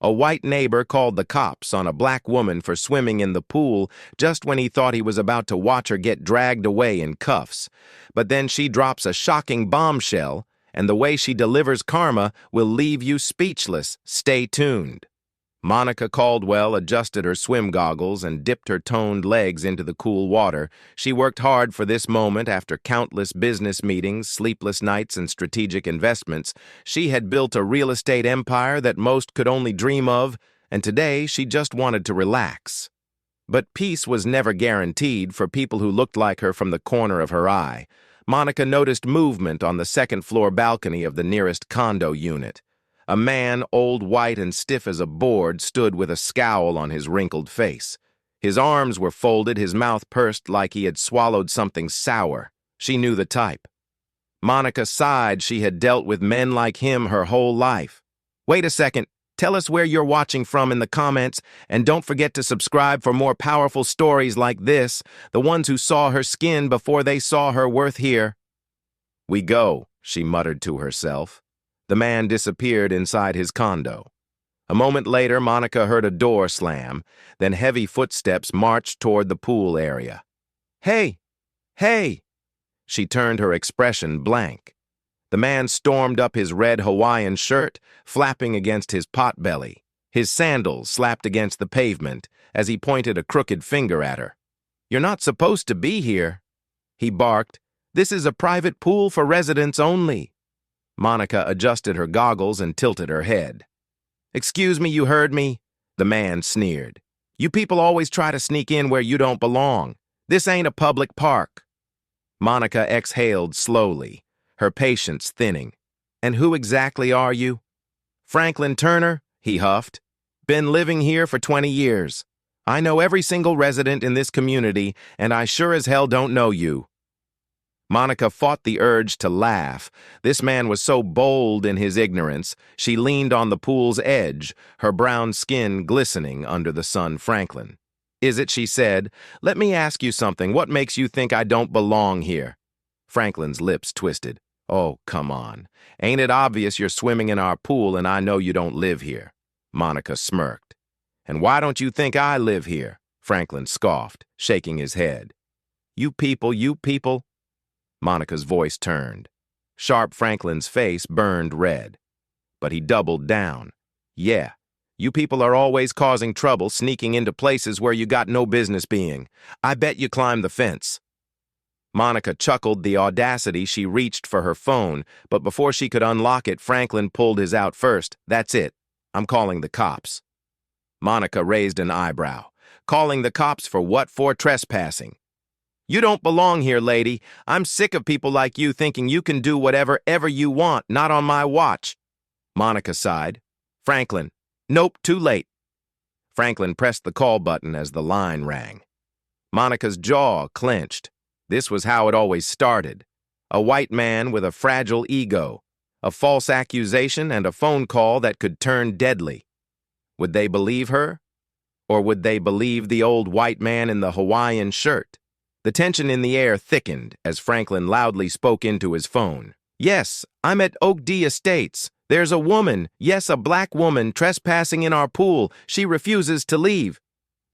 A white neighbor called the cops on a black woman for swimming in the pool just when he thought he was about to watch her get dragged away in cuffs. But then she drops a shocking bombshell, and the way she delivers karma will leave you speechless. Stay tuned. Monica Caldwell adjusted her swim goggles and dipped her toned legs into the cool water. She worked hard for this moment after countless business meetings, sleepless nights, and strategic investments. She had built a real estate empire that most could only dream of, and today she just wanted to relax. But peace was never guaranteed for people who looked like her from the corner of her eye. Monica noticed movement on the second-floor balcony of the nearest condo unit. A man, old, white, and stiff as a board, stood with a scowl on his wrinkled face. His arms were folded, his mouth pursed like he had swallowed something sour. She knew the type. Monica sighed. She had dealt with men like him her whole life. Wait a second. Tell us where you're watching from in the comments, and don't forget to subscribe for more powerful stories like this, the ones who saw her skin before they saw her worth here. We go, she muttered to herself. The man disappeared inside his condo. A moment later, Monica heard a door slam, then heavy footsteps marched toward the pool area. Hey! Hey! She turned, her expression blank. The man stormed up, his red Hawaiian shirt flapping against his potbelly. His sandals slapped against the pavement as he pointed a crooked finger at her. "You're not supposed to be here," he barked. "This is a private pool for residents only." Monica adjusted her goggles and tilted her head. "Excuse me, you heard me?" The man sneered. "You people always try to sneak in where you don't belong. This ain't a public park." Monica exhaled slowly, her patience thinning. "And who exactly are you?" "Franklin Turner," he huffed. "Been living here for 20 years. I know every single resident in this community, and I sure as hell don't know you." Monica fought the urge to laugh. This man was so bold in his ignorance. She leaned on the pool's edge, her brown skin glistening under the sun. "Franklin. Is it?" she said. "Let me ask you something. What makes you think I don't belong here?" Franklin's lips twisted. "Oh, come on. Ain't it obvious you're swimming in our pool and I know you don't live here?" Monica smirked. "And why don't you think I live here?" Franklin scoffed, shaking his head. You people. Monica's voice turned. Sharp Franklin's face burned red. But he doubled down. "Yeah, you people are always causing trouble, sneaking into places where you got no business being. I bet you climbed the fence." Monica chuckled. The audacity. She reached for her phone, but before she could unlock it, Franklin pulled his out first. "That's it. I'm calling the cops." Monica raised an eyebrow. "Calling the cops for what? For trespassing." "You don't belong here, lady. I'm sick of people like you thinking you can do whatever you want, not on my watch." Monica sighed. "Franklin." "Nope, too late." Franklin pressed the call button as the line rang. Monica's jaw clenched. This was how it always started. A white man with a fragile ego, a false accusation, and a phone call that could turn deadly. Would they believe her? Or would they believe the old white man in the Hawaiian shirt? The tension in the air thickened as Franklin loudly spoke into his phone. "Yes, I'm at Oak D Estates. There's a woman, yes, a black woman, trespassing in our pool. She refuses to leave."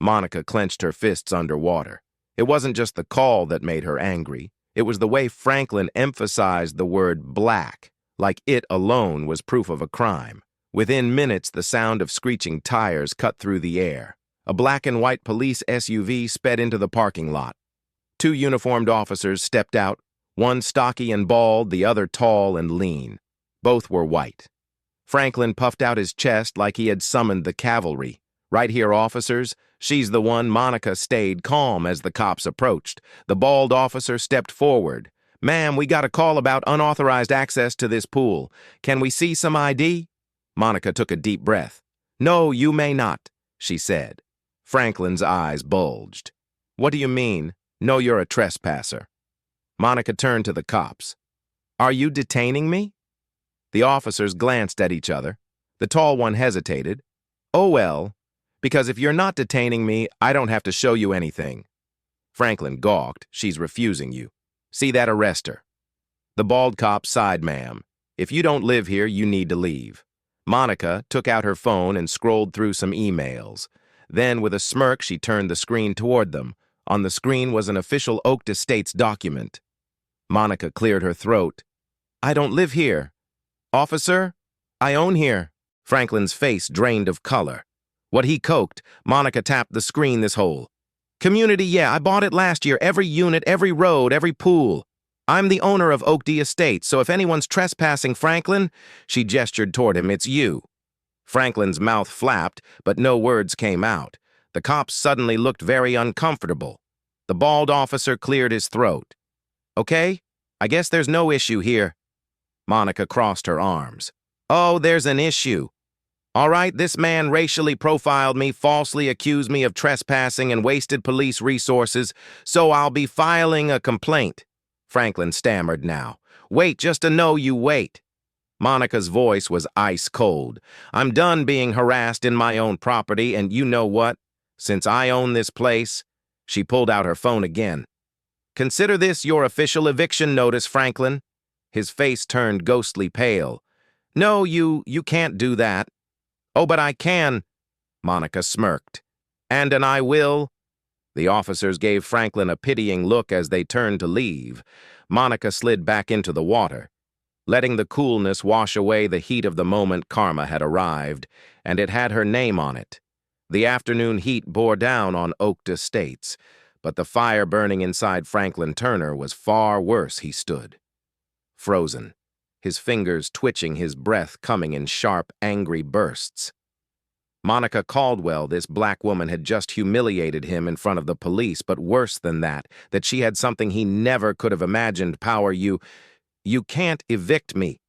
Monica clenched her fists underwater. It wasn't just the call that made her angry. It was the way Franklin emphasized the word black, like it alone was proof of a crime. Within minutes, the sound of screeching tires cut through the air. A black and white police SUV sped into the parking lot. Two uniformed officers stepped out, one stocky and bald, the other tall and lean. Both were white. Franklin puffed out his chest like he had summoned the cavalry. "Right here, officers. She's the one." Monica stayed calm as the cops approached. The bald officer stepped forward. "Ma'am, we got a call about unauthorized access to this pool. Can we see some ID?" Monica took a deep breath. "No, you may not," she said. Franklin's eyes bulged. "What do you mean? No, you're a trespasser." Monica turned to the cops. "Are you detaining me?" The officers glanced at each other. The tall one hesitated. "Oh well, because if you're not detaining me, I don't have to show you anything." Franklin gawked. "She's refusing you. See that? Arrest her." The bald cop sighed. "Ma'am, if you don't live here, you need to leave." Monica took out her phone and scrolled through some emails. Then, with a smirk, she turned the screen toward them. On the screen was an official Oak Estates document. Monica cleared her throat. "I don't live here. Officer, I own here." Franklin's face drained of color. What he coked, Monica tapped the screen this hole. "Community, yeah, I bought it last year. Every unit, every road, every pool. I'm the owner of Oak Estates, so if anyone's trespassing Franklin," she gestured toward him, "it's you." Franklin's mouth flapped, but no words came out. The cops suddenly looked very uncomfortable. The bald officer cleared his throat. "Okay, I guess there's no issue here." Monica crossed her arms. "Oh, there's an issue. All right, this man racially profiled me, falsely accused me of trespassing, and wasted police resources, so I'll be filing a complaint." Franklin stammered now. "Wait, just a no, you wait." Monica's voice was ice cold. "I'm done being harassed in my own property, and you know what? Since I own this place," she pulled out her phone again. "Consider this your official eviction notice, Franklin." His face turned ghostly pale. "No, you can't do that." "Oh, but I can," Monica smirked. And I will." The officers gave Franklin a pitying look as they turned to leave. Monica slid back into the water. Letting the coolness wash away the heat of the moment, karma had arrived, and it had her name on it. The afternoon heat bore down on Oak Estates, but the fire burning inside Franklin Turner was far worse. He stood, frozen, his fingers twitching, his breath coming in sharp, angry bursts. Monica Caldwell, this black woman, had just humiliated him in front of the police, but worse than that she had something he never could have imagined. "Power, you can't evict me."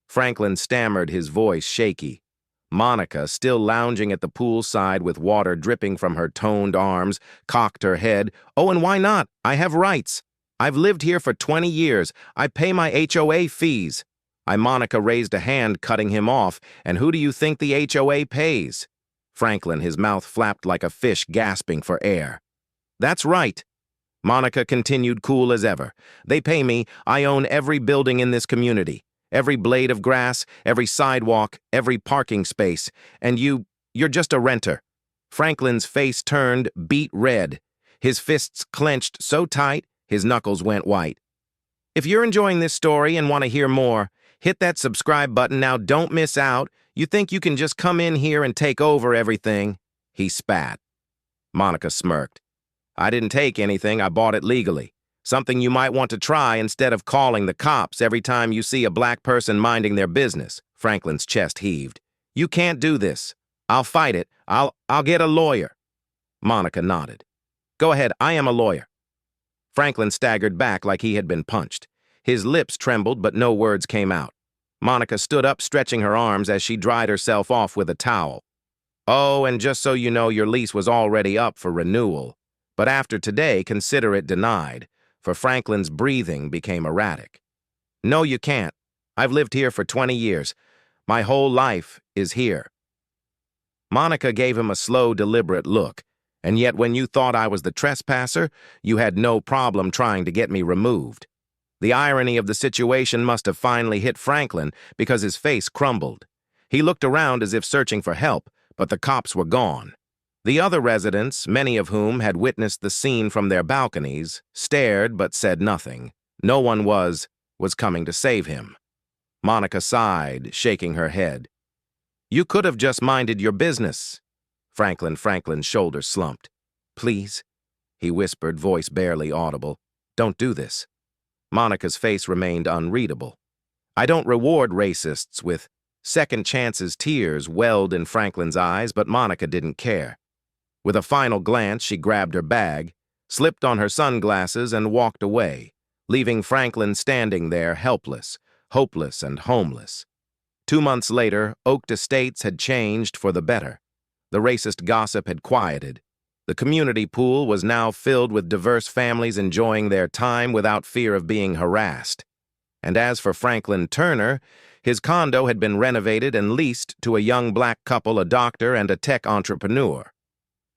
Franklin stammered, his voice shaky. Monica, still lounging at the poolside with water dripping from her toned arms, cocked her head. "Oh, and why not? I have rights. I've lived here for 20 years. I pay my HOA fees." Monica raised a hand, cutting him off. "And who do you think the HOA pays?" Franklin, his mouth flapped like a fish gasping for air. "That's right." Monica continued, cool as ever. "They pay me. I own every building in this community. Every blade of grass, every sidewalk, every parking space. And you're just a renter." Franklin's face turned beet red. His fists clenched so tight, his knuckles went white. If you're enjoying this story and want to hear more, hit that subscribe button now. Don't miss out. You think you can just come in here and take over everything? He spat. Monica smirked. "I didn't take anything. I bought it legally. Something you might want to try instead of calling the cops every time you see a black person minding their business." Franklin's chest heaved. "You can't do this. I'll fight it. I'll get a lawyer." Monica nodded. "Go ahead. I am a lawyer." Franklin staggered back like he had been punched. His lips trembled, but no words came out. Monica stood up, stretching her arms as she dried herself off with a towel. "Oh, and just so you know, your lease was already up for renewal. But after today, consider it denied," for Franklin's breathing became erratic. "No, you can't. I've lived here for 20 years. My whole life is here." Monica gave him a slow, deliberate look. "And yet when you thought I was the trespasser, you had no problem trying to get me removed." The irony of the situation must have finally hit Franklin because his face crumbled. He looked around as if searching for help, but the cops were gone. The other residents, many of whom had witnessed the scene from their balconies, stared but said nothing. No one was coming to save him. Monica sighed, shaking her head. "You could have just minded your business." Franklin's shoulders slumped. "Please," he whispered, voice barely audible. "Don't do this." Monica's face remained unreadable. "I don't reward racists with second chances." Tears welled in Franklin's eyes, but Monica didn't care. With a final glance, she grabbed her bag, slipped on her sunglasses, and walked away, leaving Franklin standing there helpless, hopeless, and homeless. 2 months later, Oak Estates had changed for the better. The racist gossip had quieted. The community pool was now filled with diverse families enjoying their time without fear of being harassed. And as for Franklin Turner, his condo had been renovated and leased to a young black couple, a doctor and a tech entrepreneur.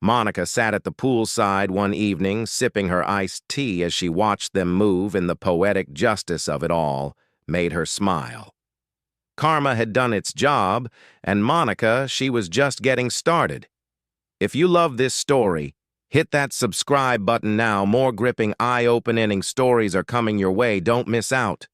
Monica sat at the poolside one evening, sipping her iced tea as she watched them move, and the poetic justice of it all made her smile. Karma had done its job, and Monica, she was just getting started. If you love this story, hit that subscribe button now. More gripping, eye-opening stories are coming your way. Don't miss out.